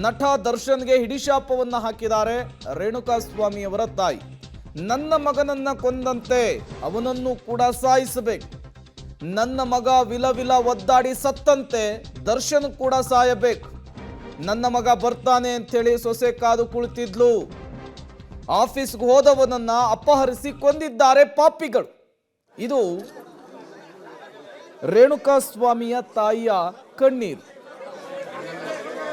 ನಟ ದರ್ಶನ್ಗೆ ಹಿಡಿಶಾಪವನ್ನ ಹಾಕಿದ್ದಾರೆ ರೇಣುಕಾಸ್ವಾಮಿಯವರ ತಾಯಿ. ನನ್ನ ಮಗನನ್ನ ಕೊಂದಂತೆ ಅವನನ್ನು ಕೂಡ ಸಾಯಿಸಬೇಕು. ನನ್ನ ಮಗ ವಿಲವಿಲ ಒದ್ದಾಡಿ ಸತ್ತಂತೆ ದರ್ಶನ್ ಕೂಡ ಸಾಯಬೇಕು. ನನ್ನ ಮಗ ಬರ್ತಾನೆ ಅಂತೇಳಿ ಸೊಸೆ ಕಾದು ಕುಳಿತಿದ್ಲು. ಆಫೀಸ್ಗೆ ಹೋದವನನ್ನ ಅಪಹರಿಸಿ ಕೊಂದಿದ್ದಾರೆ ಪಾಪಿಗಳು. ಇದು ರೇಣುಕಾಸ್ವಾಮಿಯ ತಾಯಿಯ ಕಣ್ಣೀರು.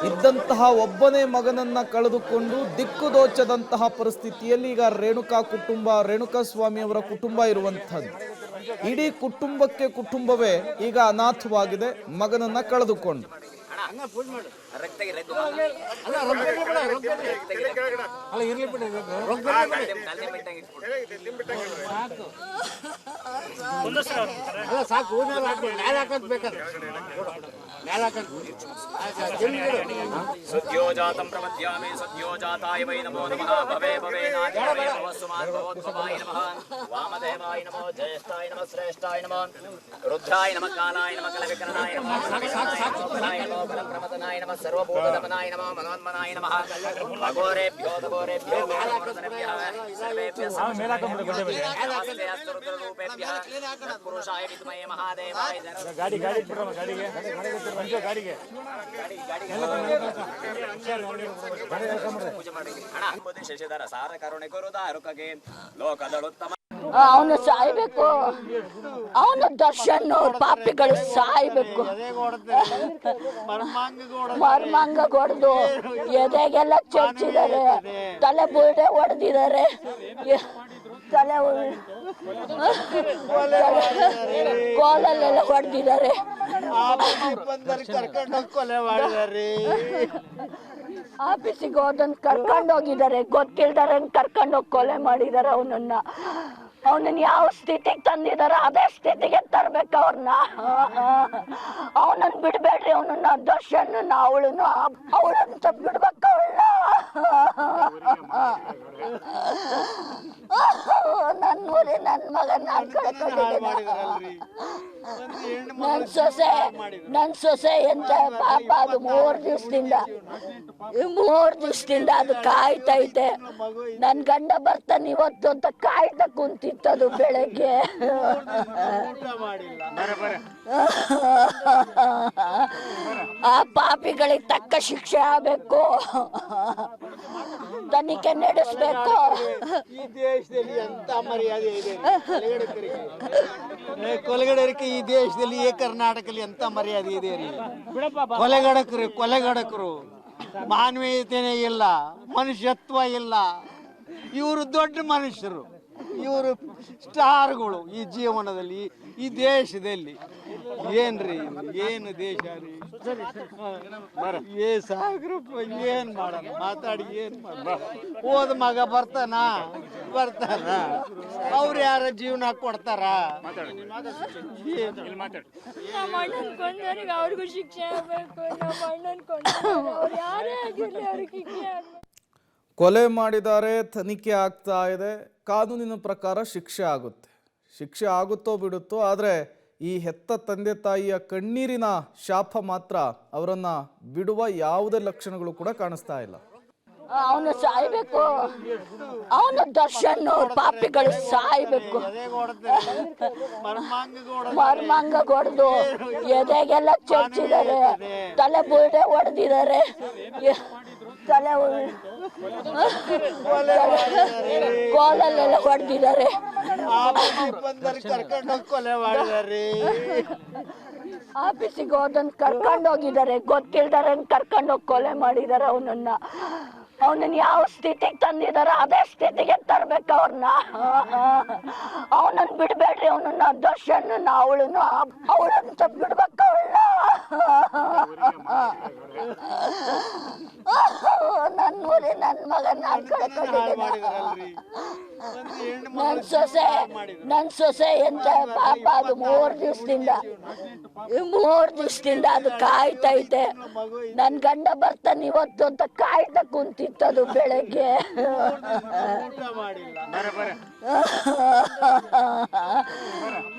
ಇದ್ದಂತಹ ಒಬ್ಬನೇ ಮಗನನ್ನ ಕಳೆದುಕೊಂಡು ದಿಕ್ಕುದೋಚದಂತಹ ಪರಿಸ್ಥಿತಿಯಲ್ಲಿ ಈಗ ರೇಣುಕಾಸ್ವಾಮಿಯವರ ಕುಟುಂಬ ಇರುವಂಥದ್ದು. ಇಡೀ ಕುಟುಂಬವೇ ಈಗ ಅನಾಥವಾಗಿದೆ, ಮಗನನ್ನ ಕಳೆದುಕೊಂಡು. ಸದ್ಯೋಜಾತಂ ಪ್ರಮದ್ಯಾಮಿ ಸದ್ಯೋಜಾತಾಯ ವೈ ನಮೋ ನಮಃ ಭವೇ ಭವೇ ನಾಥಾಯ ನಮಃ ಸುಮಾನಭವೋದ್ಭವಾಯ ನಮಃ ವಾಮದೇವಾಯ ನಮೋ ಜ್ಯೇಷ್ಠಾಯ ನಮಃ ಶ್ರೇಷ್ಠಾಯ ನಮಃ ರುದ್ರಾಯ ನಮಃ ಕಾಲಾಯ ನಮಃ ಕಲವಿಕರಣಾಯ ನಮಃ ಕಲವಿಕರಣಾಯ ನಮಃ ಬಲಪ್ರಮತನಾಯ ನಮಃ ಸರ್ವಭೂತದಮನಾಯ ನಮಃ ಮನೋನ್ಮನಾಯ ನಮಃ ಅಘೋರೇಭ್ಯೋ ದಘೋರೇಭ್ಯೋ ಸರ್ವೇಭ್ಯಃ ನಮಸ್ತೆ ಅಸ್ತರುದ್ರರೂಪೇಭ್ಯಃ ಪುರುಷಾಯ ವಿದ್ಮಹೇ ಮಹಾದೇವಾಯ ಗಾಡಿಗೆ ಶಶಿಧರ ಸಾರ ಕರುಣೆ ಕೊರುದಾರುಕಗೆ ಲೋಕದಳುತ್ತಮ ಅವನು ಸಾಯ್ಬೇಕು. ಅವನು ದರ್ಶನ್ ಪಾಪಿಗಳು ಸಾಯ್ಬೇಕು. ಮರ್ಮಾಂಗ ಹೊಡೆದು ಎದೆಗೆಲ್ಲ ಚಚ್ಚಿದ್ದಾರೆ, ತಲೆ ಬುರುಡೆ ಹೊಡೆದಿದ್ದಾರೆ, ತಲೆ ಕೋಲಲ್ಲೆಲ್ಲ ಹೊಡೆದಿದ್ದಾರೆ. ಆಫೀಸಿಗೆ ಹೋದನ್ ಕರ್ಕೊಂಡು ಹೋಗಿದ್ದಾರೆ, ಗೊತ್ತಿಲ್ದಾರೆ ಕರ್ಕೊಂಡು ಹೋಗಿ ಕೊಲೆ ಮಾಡಿದಾರೆ. ಅವನನ್ನ ಯಾವ ಸ್ಥಿತಿಗೆ ತಂದಿದಾರ ಅದೇ ಸ್ಥಿತಿಗೆ ತರ್ಬೇಕು ಅವ್ರನ್ನ. ಅವನನ್ನ ಬಿಡ್ಬೇಡ್ರಿ, ಅವನನ್ನ ದರ್ಶನ್ ಅವಳನ್ನ ಬಿಡ್ಬೇಕು ಅವಳನ್ನ. ನನ್ನ ಮಗನ ನನ್ ಸೊಸೆ ಎಂತ ಪಾಪ, ಅದು 3 ದಿವಸದಿಂದ ಅದು ಕಾಯ್ತೈತೆ. ನನ್ ಗಂಡ ಬರ್ತಾನೆ ಇವತ್ತು ಅಂತ ಕಾಯ್ತಾ ಕುಂತಿತ್ತದು ಬೆಳಗ್ಗೆ. ಆ ಪಾಪಿಗಳಿಗೆ ತಕ್ಕ ಶಿಕ್ಷೆ ಆಗಬೇಕು, ತನಿಖೆ ನಡೆಸಬೇಕು. ಈ ದೇಶದಲ್ಲಿ ಎಂತ ಮರ್ಯಾದೆ ಇದೆ ಕೊಲೆಗಡಕರಿಗೆ. ಈ ದೇಶದಲ್ಲಿ ಕರ್ನಾಟಕದಲ್ಲಿ ಎಂತ ಮರ್ಯಾದೆ ಇದೆ ರೀ. ಕೊಲೆಗಡಕರು ಮಾನವೀಯತೆನೇ ಇಲ್ಲ, ಮನುಷ್ಯತ್ವ ಇಲ್ಲ. ಇವರು ದೊಡ್ಡ ಮನುಷ್ಯರು, ಇವರು ಸ್ಟಾರ್ಗಳು ಈ ಜೀವನದಲ್ಲಿ, ಈ ದೇಶದಲ್ಲಿ. ಏನ್ರಿ ಏನು ದೇಶ ರೀ? ಏನ್ ಮಾಡೋಣ ಮಾತಾಡಿ, ಏನ್ ಮಾಡ ಹೋದ ಮಗ ಬರ್ತಾನ ಅವ್ರು ಯಾರ ಜೀವನ ಕೊಡ್ತಾರ? ಅವ್ರಿಗೂ ಶಿಕ್ಷೆ ಆಗ್ಬೇಕು. ಕೊಲೆ ಮಾಡಿದ್ದಾರೆ, ತನಿಖೆ ಆಗ್ತಾ ಇದೆ. ಕಾನೂನಿನ ಪ್ರಕಾರ ಶಿಕ್ಷೆ ಆಗುತ್ತೋ ಬಿಡುತ್ತೋ, ಆದರೆ ಈ ಹೆತ್ತ ತಂದೆ ತಾಯಿಯ ಕಣ್ಣೀರಿನ ಶಾಪ ಮಾತ್ರ ಅವರನ್ನ ಬಿಡುವ ಯಾವುದೇ ಲಕ್ಷಣಗಳು ಕೂಡ ಕಾಣಿಸ್ತಾ ಇಲ್ಲ. ಅವನು ಸಾಯ್ಬೇಕು. ಅವನು ದರ್ಶನ್ ಪಾಪಿಗಳು ಸಾಯ್ಬೇಕು. ಮರ್ಮಾಂಗ ಹೊಡೆದು ಎದೆಗೆಲ್ಲ ಚಚ್ಚಿದ್ದಾರೆ, ತಲೆ ಬುರುಡೆ ಹೊಡೆದಿದ್ದಾರೆ, ತಲೆ ಕೋಲಲ್ಲೆಲ್ಲ ಹೊಡೆದಿದ್ದಾರೆ. ಆಫೀಸಿಗೆ ಹೋದನ್ ಕರ್ಕೊಂಡು ಹೋಗಿದ್ದಾರೆ, ಗೊತ್ತಿಲ್ದಾರೆ ಕರ್ಕೊಂಡು ಹೋಗಿ ಕೊಲೆ ಮಾಡಿದಾರೆ. ಅವನನ್ನ ಯಾವ ಸ್ಥಿತಿಗೆ ತಂದಿದಾರ ಅದೇ ಸ್ಥಿತಿಗೆ ತರ್ಬೇಕು ಅವ್ರನ್ನ. ಅವನನ್ನ ಬಿಡ್ಬೇಡ್ರಿ, ಅವನನ್ನ ದರ್ಶನ್ ಅವಳನ್ನ ಬಿಡ್ಬೇಕು ಅವಳನ್ನ. ನನ್ನ ಮಗನ ನನ್ ಸೊಸೆ ಎಂತ ಪಾಪ, ಅದು 3 ದಿವಸದಿಂದ ಅದು ಕಾಯ್ತೈತೆ. ನನ್ ಗಂಡ ಬರ್ತಾನೆ ಇವತ್ತು ಅಂತ ಕಾಯ್ತಾ ಕುಂತಿತ್ತದು ಬೆಳಗ್ಗೆ.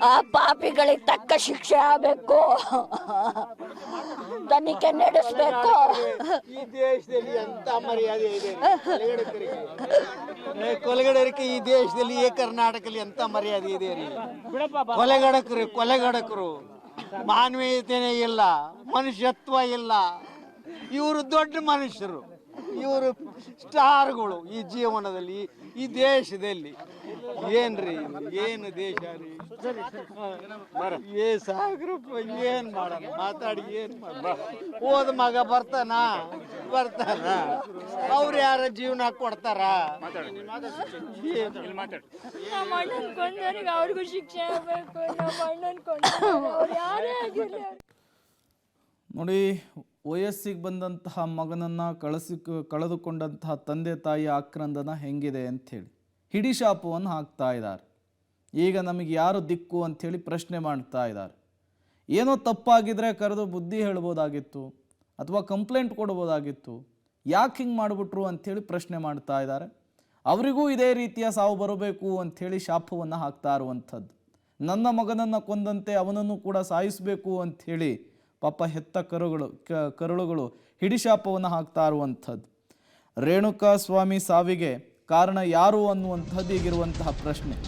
ಆ ಪಾಪಿಗಳಿಗೆ ತಕ್ಕ ಶಿಕ್ಷೆ ಆಗಬೇಕು. ತನಿಖೆ ನಡೆಸಬೇಕು. ಈ ದೇಶದಲ್ಲಿ ಎಂತ ಮರ್ಯಾದೆ ಇದೆ ಕೊಲೆಗಡಕರಿಗೆ ಈ ದೇಶದಲ್ಲಿ ಈ ಕರ್ನಾಟಕದಲ್ಲಿ ಎಂತ ಮರ್ಯಾದೆ ಇದೆ ರೀ. ಕೊಲೆಗಡಕರು ಮಾನವೀಯತೆನೇ ಇಲ್ಲ, ಮನುಷ್ಯತ್ವ ಇಲ್ಲ. ಇವರು ದೊಡ್ಡ ಮನುಷ್ಯರು, ಇವರು ಸ್ಟಾರ್ಗಳು ಈ ಜೀವನದಲ್ಲಿ, ಈ ದೇಶದಲ್ಲಿ. ಏನ್ರಿ ಏನು ದೇಶ ರೀ? ಸಾಗ್ರಪ್ಪ ಏನ್ ಮಾಡೋಣ, ಮಾತಾಡಿ ಏನ್ ಮಾಡೋಣ? ಹೋದ ಮಗ ಬರ್ತಾನ ಅವ್ರು ಯಾರ ಜೀವನ ಕೊಡ್ತಾರ? ನಮ್ಮ ಅಣ್ಣನ್ ಕೊಂದವ್ರಿಗೆ ಅವ್ರಿಗೂ ಶಿಕ್ಷೆ ಆಗಬೇಕು. ನಮ್ಮ ಅಣ್ಣನ್ ಕೊಂದವ್ರು ಅವ್ರು ಯಾರೇ ಆಗಿರ್ಲಿ. ನೋಡಿ, ವಯಸ್ಸಿಗೆ ಬಂದಂತಹ ಮಗನನ್ನು ಕಳೆದುಕೊಂಡಂತಹ ತಂದೆ ತಾಯಿಯ ಆಕ್ರಂದನ ಹೆಂಗಿದೆ ಅಂಥೇಳಿ ಹಿಡಿ ಶಾಪವನ್ನು ಹಾಕ್ತಾ ಇದ್ದಾರೆ. ಈಗ ನಮಗೆ ಯಾರು ದಿಕ್ಕು ಅಂಥೇಳಿ ಪ್ರಶ್ನೆ ಮಾಡ್ತಾ ಇದ್ದಾರೆ. ಏನೋ ತಪ್ಪಾಗಿದ್ರೆ ಕರೆದು ಬುದ್ಧಿ ಹೇಳ್ಬೋದಾಗಿತ್ತು, ಅಥವಾ ಕಂಪ್ಲೇಂಟ್ ಕೊಡ್ಬೋದಾಗಿತ್ತು. ಯಾಕೆ ಹಿಂಗೆ ಮಾಡಿಬಿಟ್ರು ಅಂಥೇಳಿ ಪ್ರಶ್ನೆ ಮಾಡ್ತಾ ಇದ್ದಾರೆ. ಅವರಿಗೂ ಇದೇ ರೀತಿಯ ಸಾವು ಬರಬೇಕು ಅಂಥೇಳಿ ಶಾಪವನ್ನು ಹಾಕ್ತಾ ಇರುವಂಥದ್ದು. ನನ್ನ ಮಗನನ್ನು ಕೊಂದಂತೆ ಅವನನ್ನು ಕೂಡ ಸಾಯಿಸಬೇಕು ಅಂಥೇಳಿ ಪಾಪ ಹೆತ್ತ ಕರುಳುಗಳು ಹಿಡಿಶಾಪವನ್ನು ಹಾಕ್ತಾ ಇರುವಂಥದ್ದು. ರೇಣುಕಾ ಸ್ವಾಮಿ ಸಾವಿಗೆ ಕಾರಣ ಯಾರು ಅನ್ನುವಂಥದ್ದು ಈಗಿರುವಂತಹ ಪ್ರಶ್ನೆ.